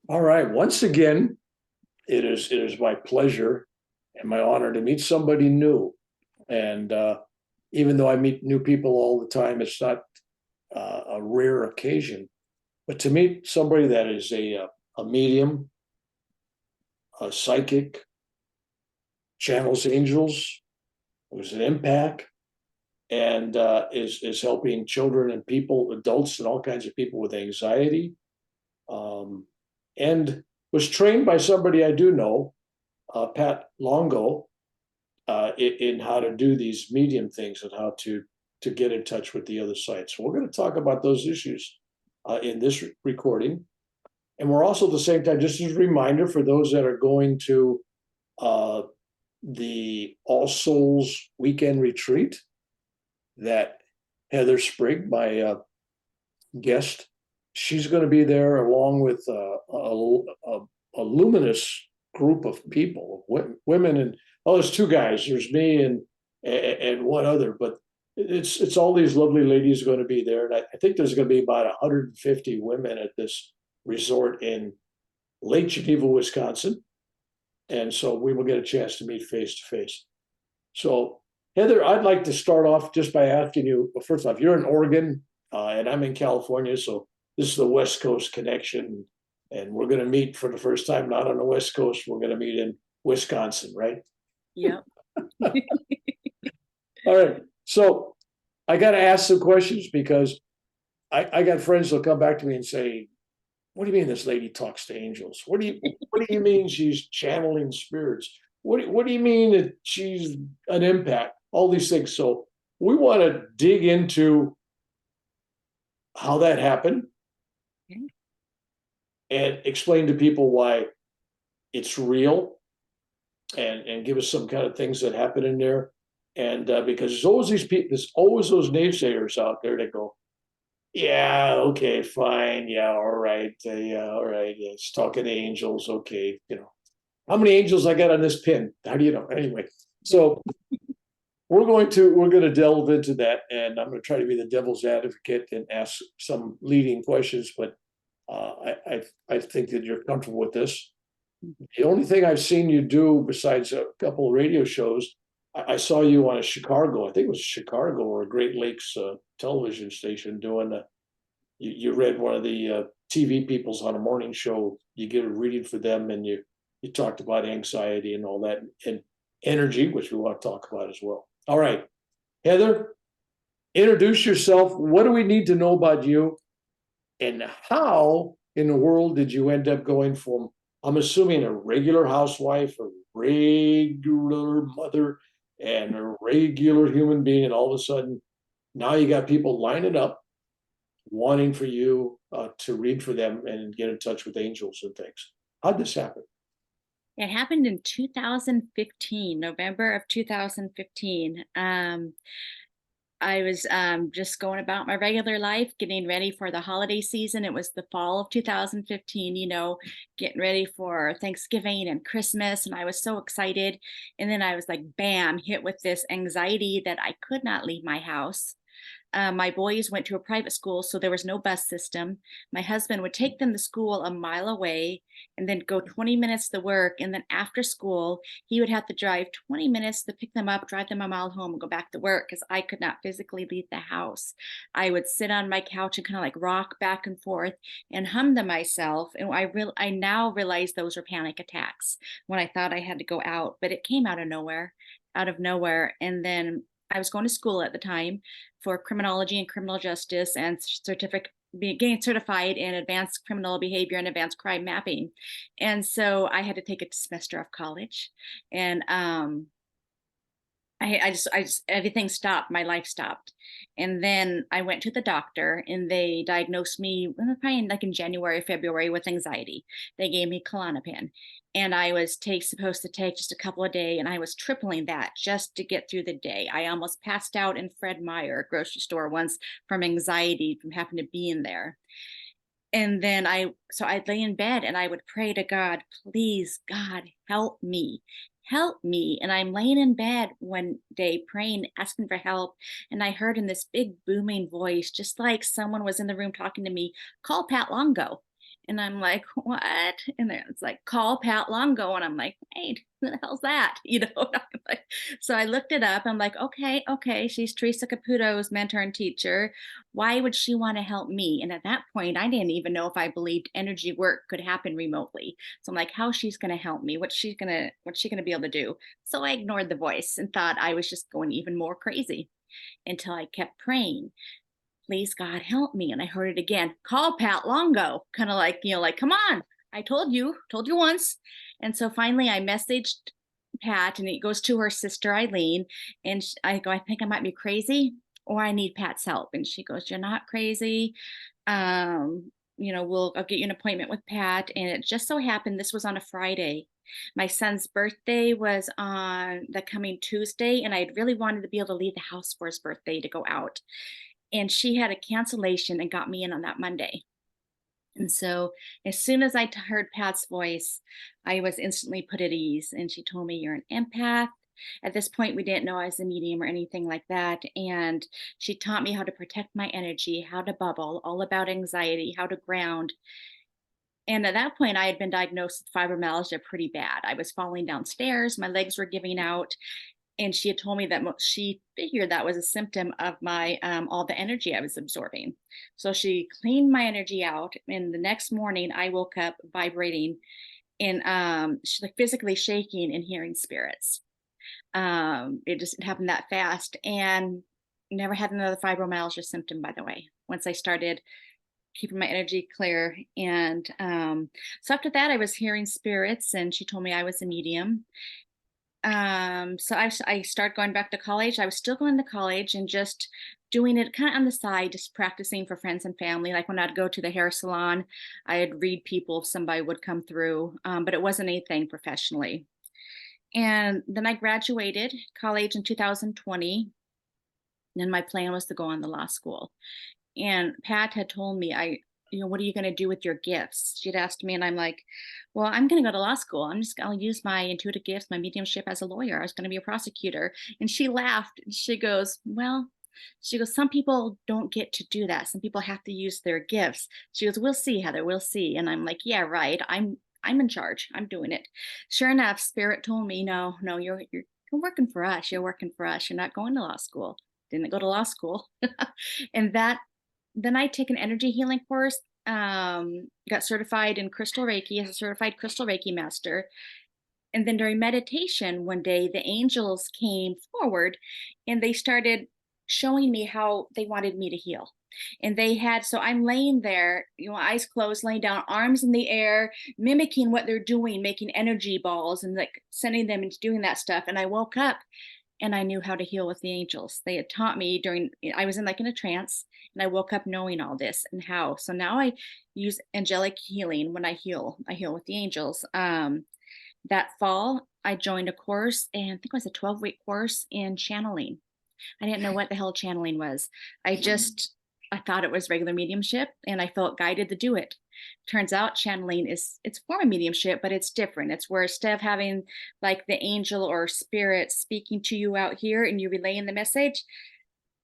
All right. Once again, it is my pleasure and my honor to meet somebody new. And even though I meet new people all the time, it's not a rare occasion. But to meet somebody that is a medium, a psychic, channels angels, who's an empath, and is helping children and people, adults, and all kinds of people with anxiety, um, and was trained by somebody I do know, Pat Longo, in how to do these medium things and how to get in touch with the other side. So we're going to talk about those issues in this recording, and we're also at the same time, just as a reminder for those that are going to uh, the All Souls weekend retreat, that Heather Sprigg, my guest, she's going to be there along with a luminous group of people, women, and there's two guys. There's me and one other, but it's all these lovely ladies going to be there, and I think there's going to be about 150 women at this resort in Lake Geneva, Wisconsin, and so we will get a chance to meet face to face. So, Heather, I'd like to start off just by asking you, well, first off, you're in Oregon, and I'm in California, so this is the West Coast connection, and we're going to meet for the first time not on the West Coast. We're going to meet in Wisconsin, right? Yep. All right. So I got to ask some questions because I got friends that'll come back to me and say, "What do you mean this lady talks to angels? What do you mean she's channeling spirits? What do you mean that she's an empath? All these things." So we want to dig into how that happened Okay. and explain to people why it's real, and give us some kind of things that happen in there. And because there's always these people, there's always those naysayers out there that go, "Yeah, okay, fine, yeah, all right, yeah, all right, yeah, it's talking to angels, okay, how many angels I got on this pin? How do you know?" Anyway, Yeah. so we're going to delve into that, and I'm going to try to be the devil's advocate and ask some leading questions, but I think that you're comfortable with this. The only thing I've seen you do besides a couple of radio shows, I saw you on a Chicago, I think it was Chicago or a Great Lakes television station doing you read one of the TV peoples on a morning show. You get a reading for them, and you talked about anxiety and all that, and energy, which we want to talk about as well. All right, Heather, introduce yourself. What do we need to know about you, and how in the world did you end up going from, I'm assuming, a regular housewife, a regular mother, and a regular human being, and all of a sudden now you got people lining up wanting for you to read for them and get in touch with angels and things. How'd this happen? It happened in 2015, November of 2015. I was just going about my regular life, getting ready for the holiday season. It was the fall of 2015, getting ready for Thanksgiving and Christmas. And I was so excited. And then I was like, bam, hit with this anxiety that I could not leave my house. My boys went to a private school, so there was no bus system. My husband would take them to school a mile away and then go 20 minutes to work. And then after school, he would have to drive 20 minutes to pick them up, drive them a mile home, and go back to work because I could not physically leave the house. I would sit on my couch and kind of like rock back and forth and hum to myself. And I now realize those were panic attacks when I thought I had to go out, but it came out of nowhere. And then I was going to school at the time for criminology and criminal justice and getting certified in advanced criminal behavior and advanced crime mapping. And so I had to take a semester of college. And I just, everything stopped. My life stopped. And then I went to the doctor and they diagnosed me probably in January, February with anxiety. They gave me Klonopin and I was supposed to take just a couple of days and I was tripling that just to get through the day. I almost passed out in Fred Meyer grocery store once from anxiety from having to be in there. And then I'd lay in bed and I would pray to God, please, God, help me, help me. And I'm laying in bed one day praying, asking for help. And I heard in this big booming voice, just like someone was in the room talking to me, call Pat Longo. And I'm like, what? And then it's like, call Pat Longo. And I'm like, wait, who the hell's that? I'm like, so I looked it up. I'm like, okay. She's Teresa Caputo's mentor and teacher. Why would she want to help me? And at that point, I didn't even know if I believed energy work could happen remotely. So I'm like, how she's going to help me? What's she going to be able to do? So I ignored the voice and thought I was just going even more crazy until I kept praying. Please God help me. And I heard it again. Call Pat Longo. Kind of like, like, come on. I told you once. And so finally I messaged Pat, and it goes to her sister Eileen. And I go, I think I might be crazy, or I need Pat's help. And she goes, you're not crazy. I'll get you an appointment with Pat. And it just so happened this was on a Friday. My son's birthday was on the coming Tuesday, and I really wanted to be able to leave the house for his birthday to go out. And she had a cancellation and got me in on that Monday. And so as soon as I heard Pat's voice, I was instantly put at ease. And she told me, you're an empath. At this point, we didn't know I was a medium or anything like that. And she taught me how to protect my energy, how to bubble, all about anxiety, how to ground. And at that point, I had been diagnosed with fibromyalgia pretty bad. I was falling downstairs, my legs were giving out. And she had told me that she figured that was a symptom of my all the energy I was absorbing. So she cleaned my energy out, and the next morning I woke up vibrating and like physically shaking and hearing spirits. It just happened that fast, and never had another fibromyalgia symptom, by the way, once I started keeping my energy clear. And so after that, I was hearing spirits, and she told me I was a medium. So I started going back to college. I was still going to college and just doing it kind of on the side, just practicing for friends and family. Like when I'd go to the hair salon, I'd read people if somebody would come through, but it wasn't anything professionally. And then I graduated college in 2020. And my plan was to go on the law school. And Pat had told me, what are you going to do with your gifts? She'd asked me, and I'm like, well, I'm going to go to law school. I'll use my intuitive gifts, my mediumship as a lawyer. I was going to be a prosecutor. And she laughed. She goes, some people don't get to do that. Some people have to use their gifts. She goes, we'll see, Heather, we'll see. And I'm like, yeah, right. I'm in charge. I'm doing it. Sure enough, Spirit told me, no, you're working for us. You're working for us. You're not going to law school. Didn't go to law school. And then I take an energy healing course, got certified in crystal Reiki as a certified crystal Reiki master. And then during meditation one day, the angels came forward and they started showing me how they wanted me to heal. And so I'm laying there, eyes closed, laying down, arms in the air, mimicking what they're doing, making energy balls and like sending them into doing that stuff. And I woke up and I knew how to heal with the angels. They had taught me I was in a trance, and I woke up knowing all this and how. So now I use angelic healing when I heal with the angels. That fall, I joined a course, and I think it was a 12-week course in channeling. I didn't know what the hell channeling was. I thought it was regular mediumship, and I felt guided to do it. Turns out channeling it's a form of mediumship, but it's different. It's where instead of having like the angel or spirit speaking to you out here and you relaying the message,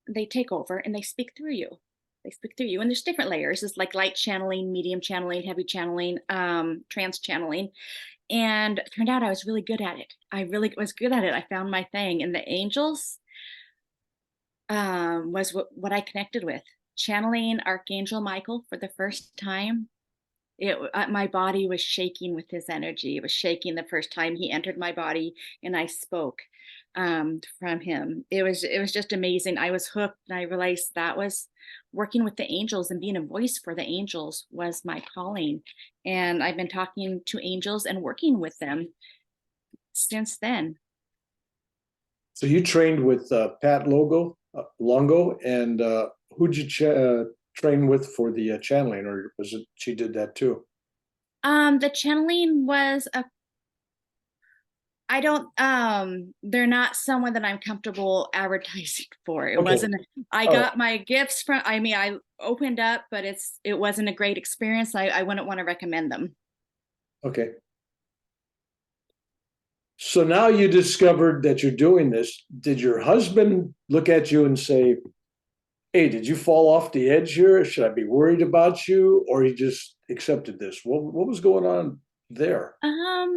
they take over and they speak through you. And there's different layers. It's like light channeling, medium channeling, heavy channeling, trance channeling. And it turned out I was really good at it. I really was good at it. I found my thing. And the angels was what I connected with. Channeling Archangel Michael for the first time. My body was shaking with his energy. It was shaking the first time he entered my body and I spoke from him. It was just amazing. I was hooked, and I realized that was working with the angels and being a voice for the angels was my calling. And I've been talking to angels and working with them since then. So you trained with Pat Longo, and who'd you train with for the channeling, or was it she did that too? The channeling was they're not someone that I'm comfortable advertising for. It wasn't, I got my gifts from, I opened up, but it wasn't a great experience. I wouldn't want to recommend them. Okay. So now you discovered that you're doing this. Did your husband look at you and say, hey, did you fall off the edge here? Should I be worried about you? Or he accepted this? What was going on there?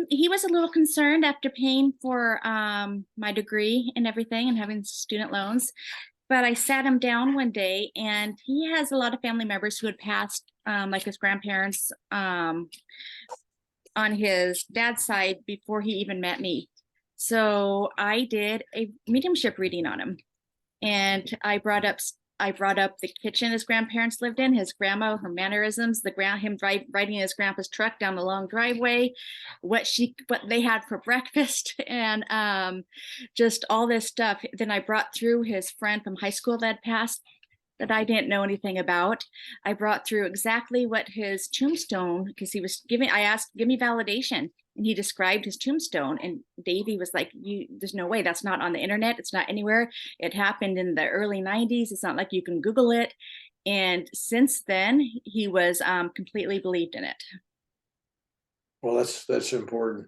He was a little concerned after paying for my degree and everything and having student loans. But I sat him down one day, and he has a lot of family members who had passed, like his grandparents, on his dad's side before he even met me. So I did a mediumship reading on him, and I brought up the kitchen his grandparents lived in, his grandma, her mannerisms, him riding his grandpa's truck down the long driveway, what they had for breakfast, and just all this stuff. Then I brought through his friend from high school that had passed, that I didn't know anything about. I brought through exactly what his tombstone, because I asked, give me validation. And he described his tombstone, and Davey was like, there's no way, that's not on the internet. It's not anywhere. It happened in the early 90s. It's not like you can Google it. And since then, he was completely believed in it. Well, that's important.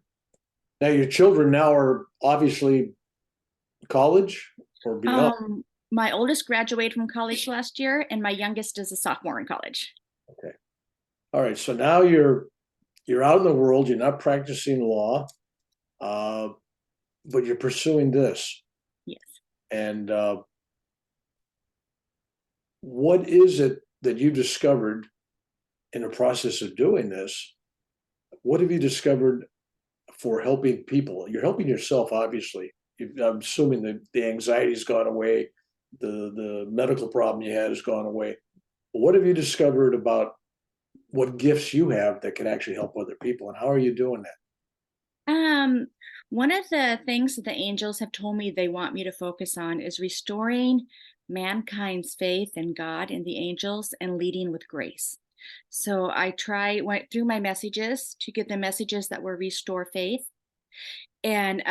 Now your children now are obviously college or beyond. My oldest graduated from college last year, and my youngest is a sophomore in college. Okay. All right. So now you're out in the world. You're not practicing law, but you're pursuing this. Yes. And what is it that you discovered in the process of doing this? What have you discovered for helping people? You're helping yourself, obviously. I'm assuming that the anxiety's gone away, the medical problem you had has gone away. What have you discovered about what gifts you have that can actually help other people, and how are you doing that? One of the things that the angels have told me they want me to focus on is restoring mankind's faith in God and the angels and leading with grace. So went through my messages to give them messages that will restore faith, and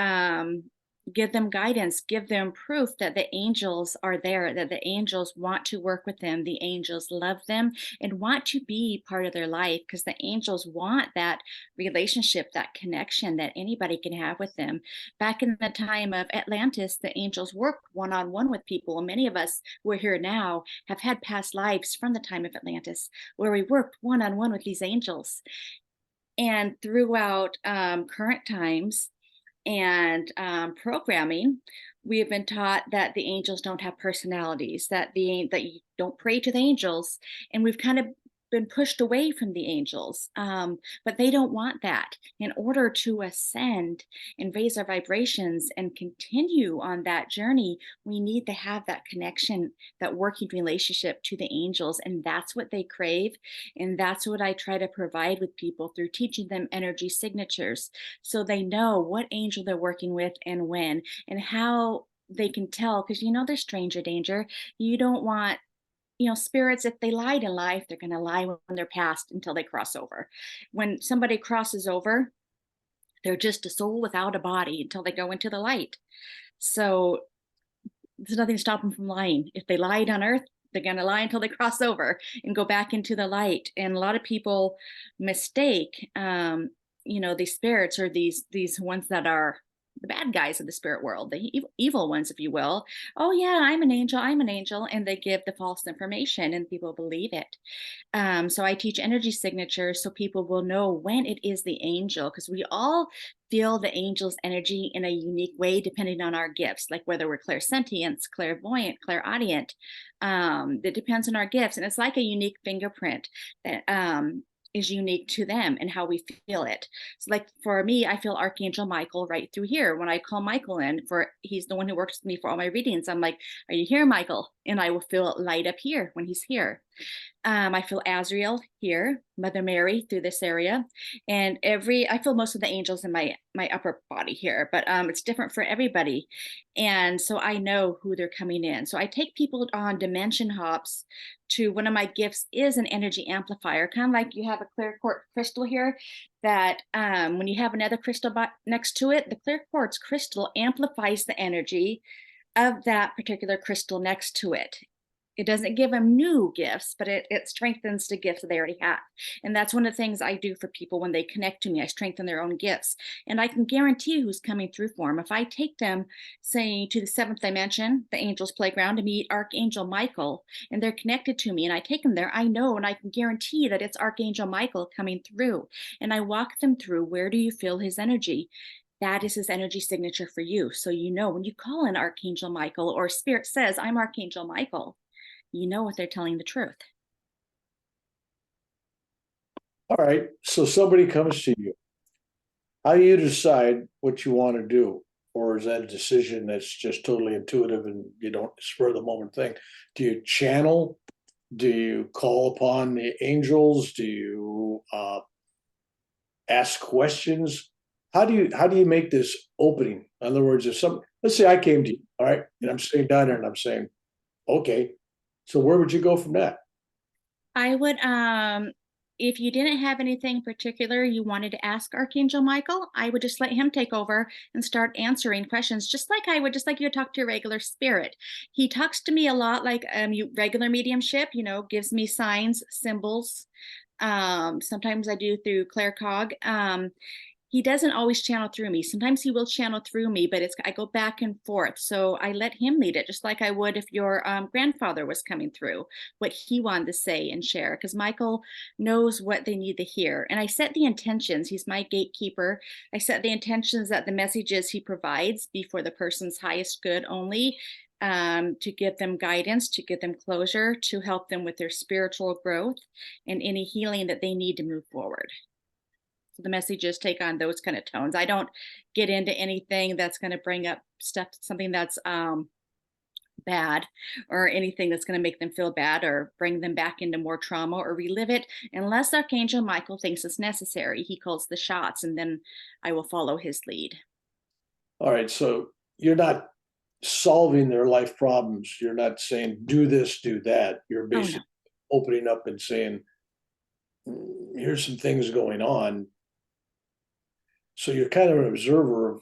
give them guidance, give them proof that the angels are there, that the angels want to work with them, the angels love them and want to be part of their life, because the angels want that relationship, that connection that anybody can have with them. Back in the time of Atlantis, the angels worked one-on-one with people, and many of us who are here now have had past lives from the time of Atlantis where we worked one-on-one with these angels. And throughout current times and programming, we have been taught that the angels don't have personalities, that you don't pray to the angels, and we've kind of been pushed away from the angels. But they don't want that. In order to ascend and raise our vibrations and continue on that journey, we need to have that connection, that working relationship to the angels, and that's what they crave. And that's what I try to provide with people through teaching them energy signatures, so they know what angel they're working with and when, and how they can tell, because there's stranger danger. You don't want, spirits, if they lied in life, they're going to lie when they're past until they cross over. When somebody crosses over, they're just a soul without a body until they go into the light. So there's nothing to stop them from lying. If they lied on earth, they're going to lie until they cross over and go back into the light. And a lot of people mistake, these spirits, or these ones that are the bad guys of the spirit world, the evil ones, if you will. Oh yeah, I'm an angel, and they give the false information and people believe it. So I teach energy signatures so people will know when it is the angel, because we all feel the angel's energy in a unique way depending on our gifts, like whether we're clairsentient, clairvoyant, clairaudient. It depends on our gifts, and it's like a unique fingerprint that is unique to them and how we feel it. So like for me, I feel Archangel Michael right through here. When I call Michael in, he's the one who works with me for all my readings, I'm like, are you here, Michael? And I will feel it light up here when he's here. I feel Azrael here, Mother Mary through this area, and I feel most of the angels in my upper body here, but it's different for everybody. And so I know who they're coming in. So I take people on dimension hops to, one of my gifts is an energy amplifier, kind of like you have a clear quartz crystal here, that when you have another crystal next to it, the clear quartz crystal amplifies the energy of that particular crystal next to it. It doesn't give them new gifts, but it strengthens the gifts that they already have. And that's one of the things I do for people when they connect to me. I strengthen their own gifts. And I can guarantee who's coming through for them. If I take them, say, to the seventh dimension, the angel's playground, to meet Archangel Michael, and they're connected to me, and I take them there, I know and I can guarantee that it's Archangel Michael coming through. And I walk them through, where do you feel his energy? That is his energy signature for you. So you know when you call in Archangel Michael, or Spirit says, I'm Archangel Michael, you know what they're telling the truth. All right. So somebody comes to you. How do you decide what you want to do? Or is that a decision that's just totally intuitive and you don't spur of the moment thing? Do you channel? Do you call upon the angels? Do you ask questions? How do you make this opening? In other words, let's say I came to you, all right, and I'm sitting down there and I'm saying, okay, so where would you go from that? I would, if you didn't have anything particular you wanted to ask Archangel Michael, I would just let him take over and start answering questions, just like I would, just like you would talk to your regular spirit. He talks to me a lot like regular mediumship, gives me signs, symbols. Sometimes I do through claircog. He doesn't always channel through me. Sometimes he will channel through me, but I go back and forth. So I let him lead it, just like I would if your grandfather was coming through, what he wanted to say and share, because Michael knows what they need to hear. And I set the intentions. He's my gatekeeper. I set the intentions that the messages he provides be for the person's highest good only, to give them guidance, to give them closure, to help them with their spiritual growth and any healing that they need to move forward. So the messages take on those kind of tones. I don't get into anything that's going to bring up something that's bad, or anything that's going to make them feel bad or bring them back into more trauma or relive it, unless Archangel Michael thinks it's necessary. He calls the shots, and then I will follow his lead. All right, so you're not solving their life problems. You're not saying do this, do that. You're Oh, no. basically opening up and saying, here's some things going on. So you're kind of an observer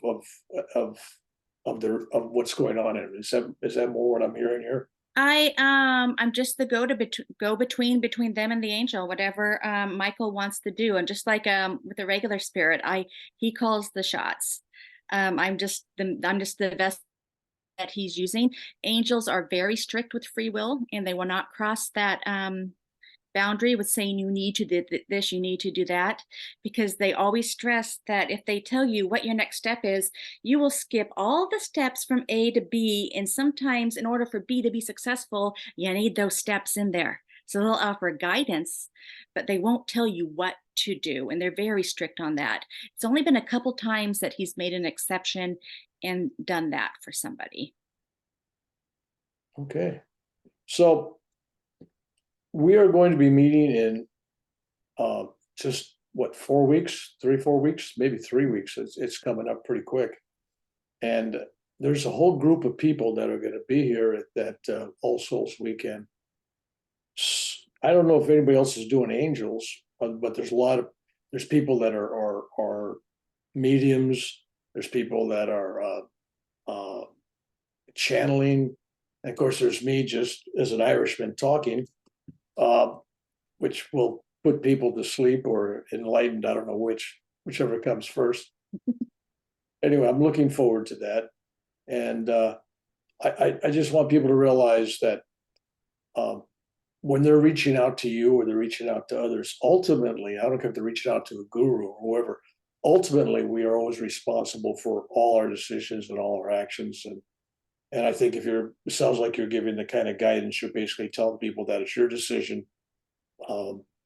of of what's going on. Is that more what I'm hearing here? I'm just the go between them and the angel, whatever Michael wants to do. And just like with the regular spirit, he calls the shots. I'm just the vessel that he's using. Angels are very strict with free will, and they will not cross that boundary with saying you need to do this, you need to do that, because they always stress that if they tell you what your next step is, you will skip all the steps from A to B. And sometimes in order for B to be successful, you need those steps in there. So they'll offer guidance, but they won't tell you what to do. And they're very strict on that. It's only been a couple times that he's made an exception and done that for somebody. Okay. So we are going to be meeting in just what, 4 weeks, 3, 4 weeks, maybe 3 weeks. It's coming up pretty quick. And there's a whole group of people that are going to be here at that All Souls weekend. I don't know if anybody else is doing angels, but there's people that are mediums. There's people that are channeling. And of course, there's me just as an Irishman talking, which will put people to sleep or enlightened. I don't know whichever comes first. Anyway, I'm looking forward to that. And I just want people to realize that when they're reaching out to you or they're reaching out to others, ultimately, I don't care if they're reaching out to a guru or whoever, ultimately, we are always responsible for all our decisions and all our actions. And I think it sounds like you're giving the kind of guidance, you're basically telling people that it's your decision.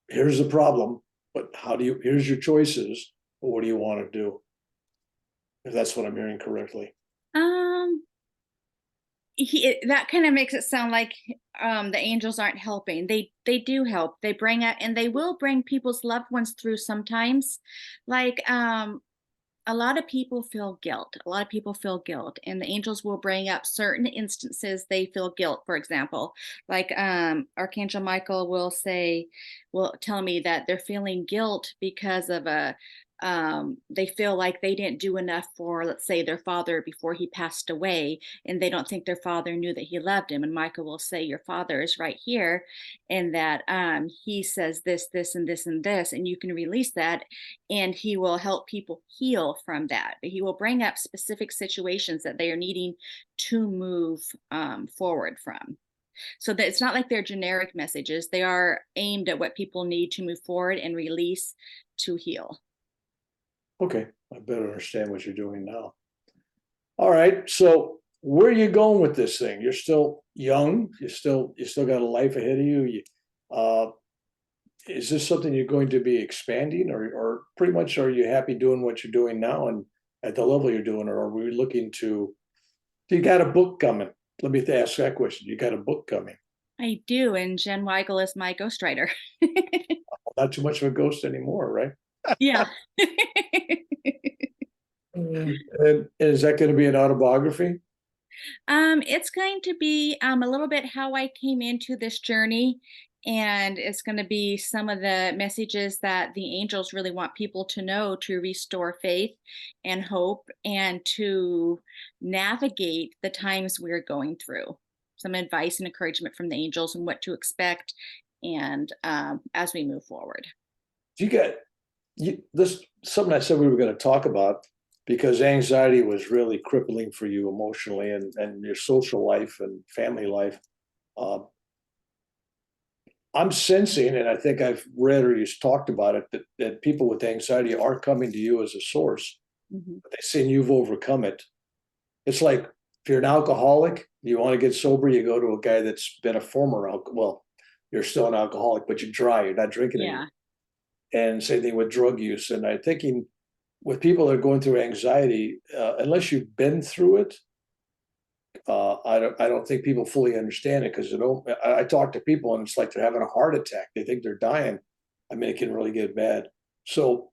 Here's the problem, but here's your choices, but what do you want to do? If that's what I'm hearing correctly. Um, that kind of makes it sound like the angels aren't helping. They do help. They bring it, and they will bring people's loved ones through sometimes. Like a lot of people feel guilt. A lot of people feel guilt, and the angels will bring up certain instances they feel guilt. For example, like Archangel Michael will tell me that they're feeling guilt because of a they feel like they didn't do enough for, let's say, their father before he passed away, and they don't think their father knew that he loved him. And Michael will say, your father is right here, and that he says this, this, and this, and this, and you can release that, and he will help people heal from that. But he will bring up specific situations that they are needing to move forward from. So that it's not like they're generic messages. They are aimed at what people need to move forward and release to heal. Okay, I better understand what you're doing now. All right, so where are you going with this thing? You're still young. You still got a life ahead of you. Uh, is this something you're going to be expanding, or pretty much are you happy doing what you're doing now and at the level you're doing, or are we looking to? You got a book coming? Let me ask that question. You got a book coming? I do, and Jen Weigel is my ghostwriter. Not too much of a ghost anymore, right? Yeah. And is that going to be an autobiography? It's going to be a little bit how I came into this journey, and it's going to be some of the messages that the angels really want people to know to restore faith and hope and to navigate the times we're going through. Some advice and encouragement from the angels and what to expect, and as we move forward. You got this something I said we were going to talk about because anxiety was really crippling for you emotionally and your social life and family life. Uh, I'm sensing, and I think I've read or you've talked about it, that people with anxiety are coming to you as a source. Mhm. But they're saying you've overcome it. It's like if you're an alcoholic, you want to get sober, you go to a guy that's been a former alcoholic. Well, you're still an alcoholic, but you're dry, you're not drinking anymore. Yeah. And same thing with drug use. And I'm thinking with people that are going through anxiety, unless you've been through it, I don't think people fully understand it because I talk to people and it's like they're having a heart attack. They think they're dying. I mean, it can really get bad. So,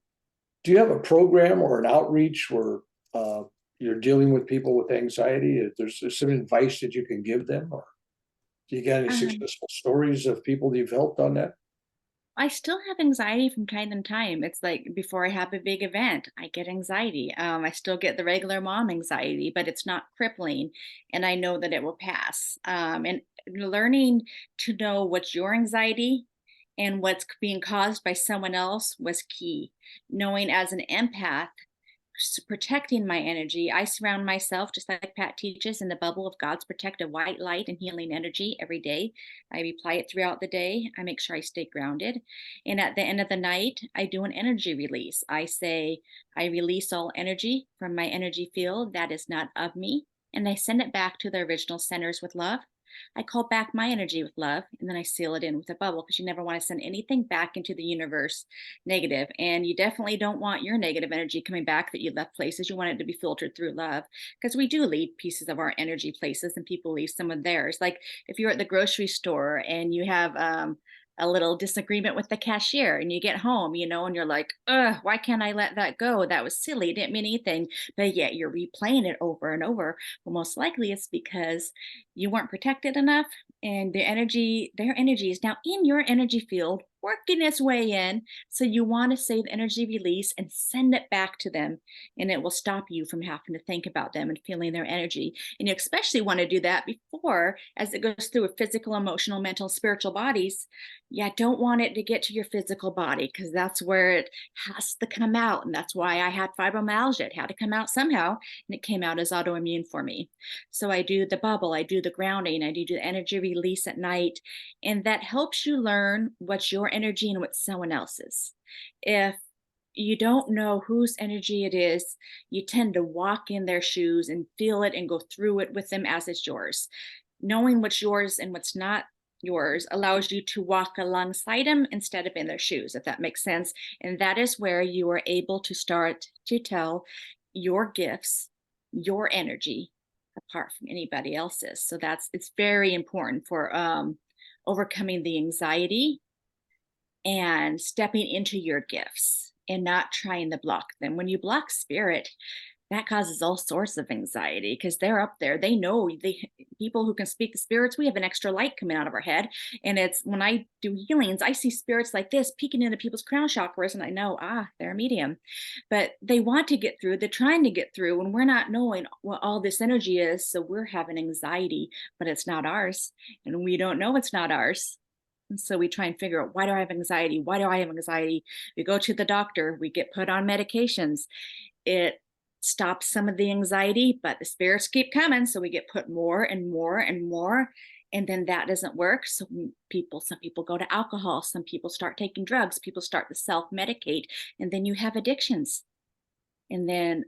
do you have a program or an outreach where you're dealing with people with anxiety? There's some advice that you can give them, or do you got any Um, successful stories of people that you've helped on that? I still have anxiety from time to time. It's like before I have a big event, I get anxiety. I still get the regular mom anxiety, but it's not crippling, and I know that it will pass. And learning to know what's your anxiety and what's being caused by someone else was key. Knowing as an empath, protecting my energy. I surround myself, just like Pat teaches, in the bubble of God's protective white light and healing energy every day. I apply it throughout the day. I make sure I stay grounded. And at the end of the night, I do an energy release. I say, I release all energy from my energy field that is not of me. And I send it back to the original centers with love. I call back my energy with love, and then I seal it in with a bubble because you never want to send anything back into the universe negative. And you definitely don't want your negative energy coming back that you left places. You want it to be filtered through love because we do leave pieces of our energy places and people leave some of theirs. Like if you're at the grocery store and you have a little disagreement with the cashier and you get home, and you're like, ugh, why can't I let that go? That was silly. It didn't mean anything. But yet you're replaying it over and over. Well, most likely it's because you weren't protected enough and their energy is now in your energy field working its way in. So you want to save energy release and send it back to them, and it will stop you from having to think about them and feeling their energy. And you especially want to do that before, as it goes through a physical, emotional, mental, spiritual bodies. Yeah, don't want it to get to your physical body because that's where it has to come out. And that's why I had fibromyalgia. It had to come out somehow, and it came out as autoimmune for me. So I do the bubble, I do the grounding, I do the energy release at night, and that helps you learn what's your energy and what's someone else's. If you don't know whose energy it is, you tend to walk in their shoes and feel it and go through it with them as it's yours. Knowing what's yours and what's not yours allows you to walk alongside them instead of in their shoes, if that makes sense. And that is where you are able to start to tell your gifts, your energy apart from anybody else's. So it's very important for overcoming the anxiety and stepping into your gifts and not trying to block them. When you block spirit, that causes all sorts of anxiety because they're up there. They know they people who can speak to spirits, we have an extra light coming out of our head. And it's when I do healings, I see spirits like this peeking into people's crown chakras, and I know, they're a medium. But they want to get through, they're trying to get through, and we're not knowing what all this energy is. So we're having anxiety, but it's not ours. And we don't know it's not ours. And so we try and figure out, why do I have anxiety? Why do I have anxiety? We go to the doctor, we get put on medications. It stops some of the anxiety, but the spirits keep coming. So we get put more and more and more. And then that doesn't work. So some people go to alcohol, some people start taking drugs, people start to self medicate, and then you have addictions. And then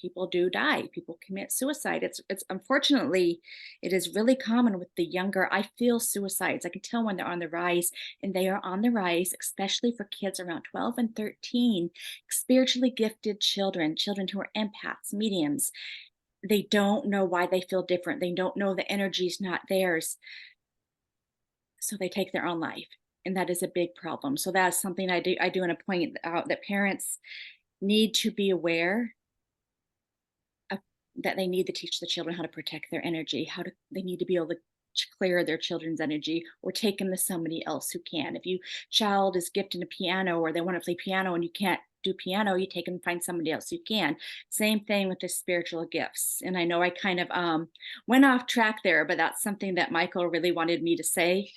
people do die, people commit suicide. It's unfortunately, it is really common with the younger. I feel suicides, I can tell when they're on the rise, and they are on the rise, especially for kids around 12 and 13, spiritually gifted children who are empaths, mediums. They don't know why they feel different, they don't know the energy's not theirs, so they take their own life. And that is a big problem. So that's something I do want to point out, that parents need to be aware of, that they need to teach the children how to protect their energy, they need to be able to clear their children's energy, or take them to somebody else who can. If you child is gifted a piano, or they want to play piano and you can't do piano, you take them and find somebody else who can. Same thing with the spiritual gifts. And I know I kind of went off track there, but that's something that Michael really wanted me to say.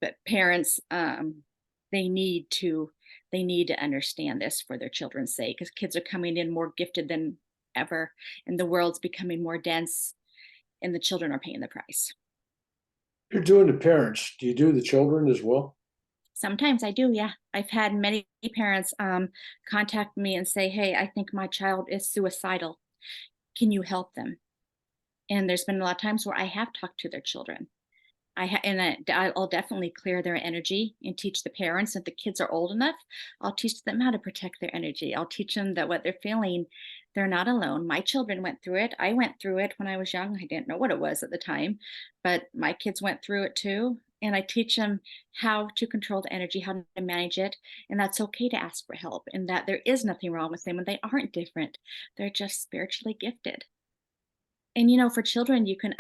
But parents, they need to understand this for their children's sake, because kids are coming in more gifted than ever, and the world's becoming more dense, and the children are paying the price. You're doing the parents. Do you do the children as well? Sometimes I do, yeah. I've had many parents contact me and say, "Hey, I think my child is suicidal. Can you help them?" And there's been a lot of times where I have talked to their children. I'll definitely clear their energy and teach the parents. If the kids are old enough, I'll teach them how to protect their energy. I'll teach them that what they're feeling, they're not alone. My children went through it. I went through it when I was young. I didn't know what it was at the time, but my kids went through it too. And I teach them how to control the energy, how to manage it. And that's okay to ask for help, and that there is nothing wrong with them and they aren't different. They're just spiritually gifted. And, for children, you can,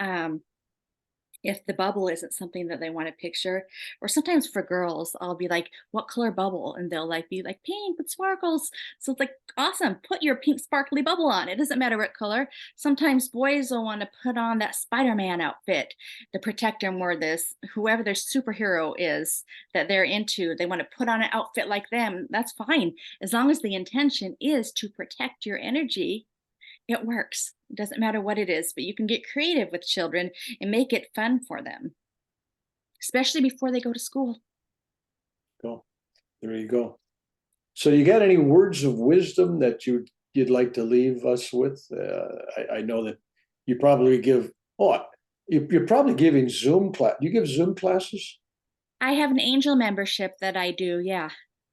if the bubble isn't something that they want to picture, or sometimes for girls, I'll be like, "What color bubble?" And they'll like be like, "Pink with sparkles." So it's like, awesome, put your pink sparkly bubble on. It doesn't matter what color. Sometimes boys will want to put on that Spider-Man outfit, the protector, or this whoever their superhero is that they're into. They want to put on an outfit like them. That's fine. As long as the intention is to protect your energy, it works. It doesn't matter what it is, but you can get creative with children and make it fun for them, especially before they go to school. Go. There you go. So you got any words of wisdom that you'd like to leave us with? I know that you probably give, you're probably giving Zoom class. Do you give Zoom classes? I have an angel membership that I do. Yeah.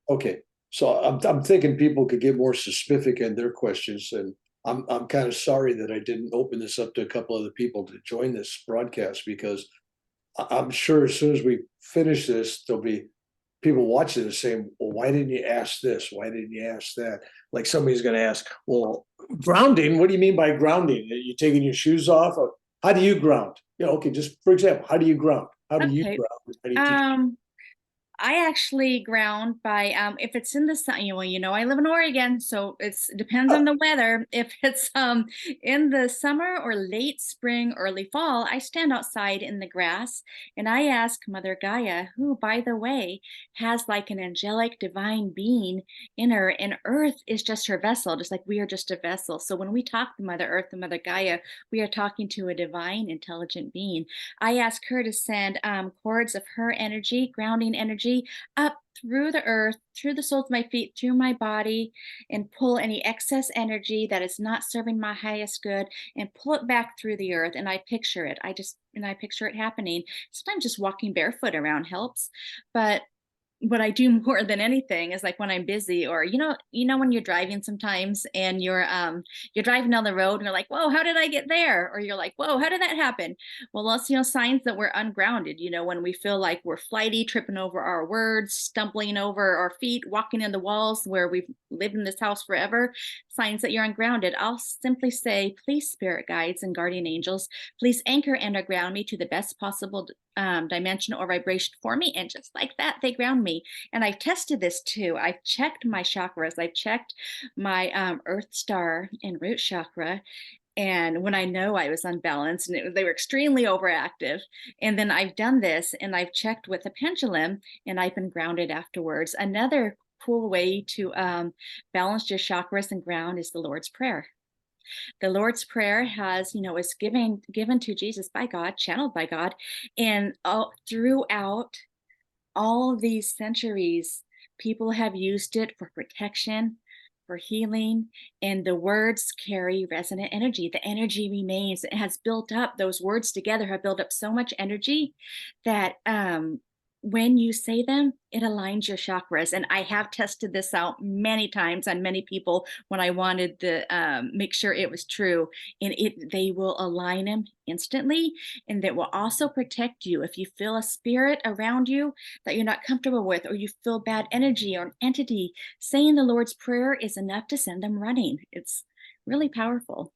Okay. So I'm thinking people could get more specific in their questions, and I'm kind of sorry that I didn't open this up to a couple other people to join this broadcast, because I'm sure as soon as we finish this, there'll be people watching this saying, "Well, why didn't you ask this? Why didn't you ask that?" Like somebody's going to ask, "Well, grounding. What do you mean by grounding? Are you taking your shoes off? Or how do you ground?" Okay, just for example, how do you ground? How do you Okay. ground? How do you teach? Um, I actually ground by if it's in the sun, I live in Oregon, so it's depends on the weather. If it's in the summer or late spring, early fall, I stand outside in the grass and I ask Mother Gaia, who by the way has like an angelic divine being in her, and Earth is just her vessel, just like we are just a vessel. So when we talk to Mother Earth and Mother Gaia, we are talking to a divine intelligent being. I ask her to send cords of her energy, grounding energy, up through the earth, through the soles of my feet, through my body, and pull any excess energy that is not serving my highest good, and pull it back through the earth. And I picture it. I picture it happening. Sometimes just walking barefoot around helps. But what I do more than anything is like when I'm busy, or when you're driving sometimes and you're driving down the road and you're like, whoa, how did I get there? Or you're like, whoa, how did that happen? Well, that's signs that we're ungrounded, when we feel like we're flighty, tripping over our words, stumbling over our feet, walking in the walls where we've lived in this house forever, signs that you're ungrounded. I'll simply say, please, spirit guides and guardian angels, please anchor and or ground me to the best possible dimension or vibration for me. And just like that, they ground me. And I've tested this too. I've checked my chakras. I've checked my earth star and root chakra. And when I know I was unbalanced and they were extremely overactive. And then I've done this and I've checked with a pendulum and I've been grounded afterwards. Another cool way to balance your chakras and ground is the Lord's Prayer. The Lord's Prayer is given to Jesus by God, channeled by God, and throughout all these centuries, people have used it for protection, for healing, and the words carry resonant energy. The energy remains. It has built up. Those words together have built up so much energy that when you say them, it aligns your chakras. And I have tested this out many times on many people when I wanted to make sure it was true. And they will align them instantly, and that will also protect you. If you feel a spirit around you that you're not comfortable with, or you feel bad energy or an entity, saying the Lord's Prayer is enough to send them running. It's really powerful.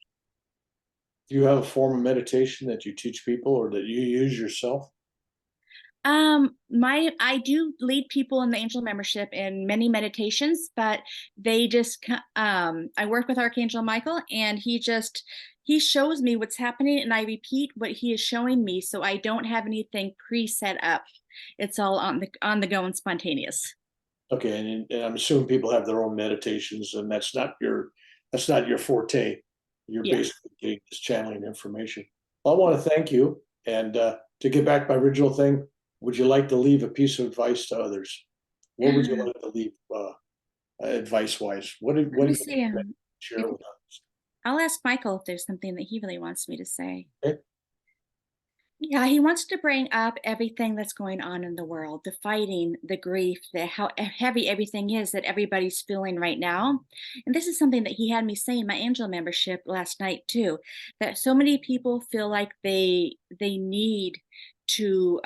Do you have a form of meditation that you teach people or that you use yourself? I do lead people in the angel membership in many meditations, but I work with Archangel Michael, and he shows me what's happening, and I repeat what he is showing me, so I don't have anything pre-set up. It's all on the go and spontaneous. Okay, and I'm assuming people have their own meditations, and that's not your forte. You're Yeah. basically getting this channeling information. Well, I want to thank you, and to get back to my original thing, would you like to leave a piece of advice to others? What would you Uh, like to leave advice wise? Let What me do you think see. you can share with others? I'll ask Michael if there's something that he really wants me to say. Okay? Yeah, he wants to bring up everything that's going on in the world, the fighting, the grief, how heavy everything is that everybody's feeling right now. And this is something that he had me say in my angel membership last night too, that so many people feel like they need to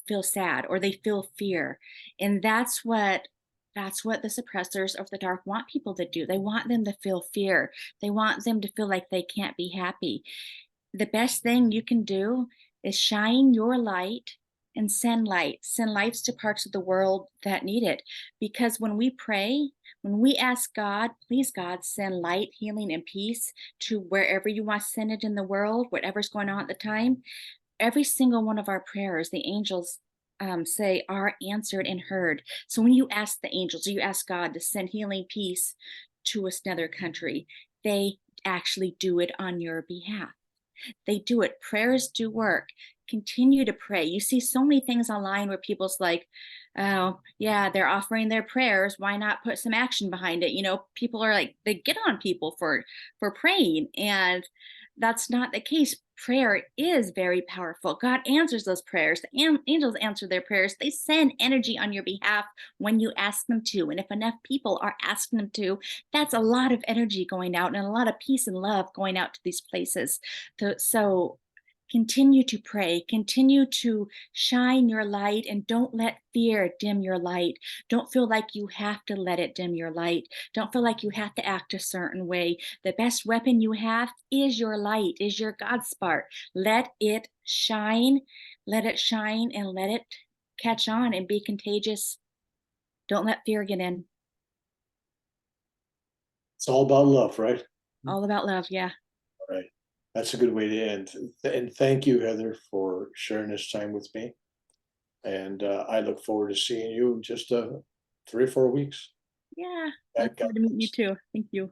feel sad, or they feel fear. And that's what the suppressors of the dark want people to do. They want them to feel fear. They want them to feel like they can't be happy. The best thing you can do is shine your light and send light. Send lights to parts of the world that need it. Because when we pray, when we ask God, please, God, send light, healing, and peace to wherever you want to send it in the world, whatever's going on at the time, every single one of our prayers, the angels say, are answered and heard. So when you ask the angels, you ask God to send healing, peace to another country, they actually do it on your behalf. They do it. Prayers do work. Continue to pray. You see so many things online where people's like, oh, yeah, they're offering their prayers. Why not put some action behind it? People are like, they get on people for praying, and that's not the case. Prayer is very powerful. God answers those prayers. The angels answer their prayers. They send energy on your behalf when you ask them to. And if enough people are asking them to, that's a lot of energy going out, and a lot of peace and love going out to these places. So continue to pray, continue to shine your light, and don't let fear dim your light. Don't feel like you have to let it dim your light. Don't feel like you have to act a certain way. The best weapon you have is your light, is your God spark. Let it shine, and let it catch on and be contagious. Don't let fear get in. It's all about love, right? All about love. Yeah. All right. That's a good way to end. And thank you, Heather, for sharing this time with me. And I look forward to seeing you in just 3 or 4 weeks. Yeah. I God look forward to meeting you bless. too. Thank you.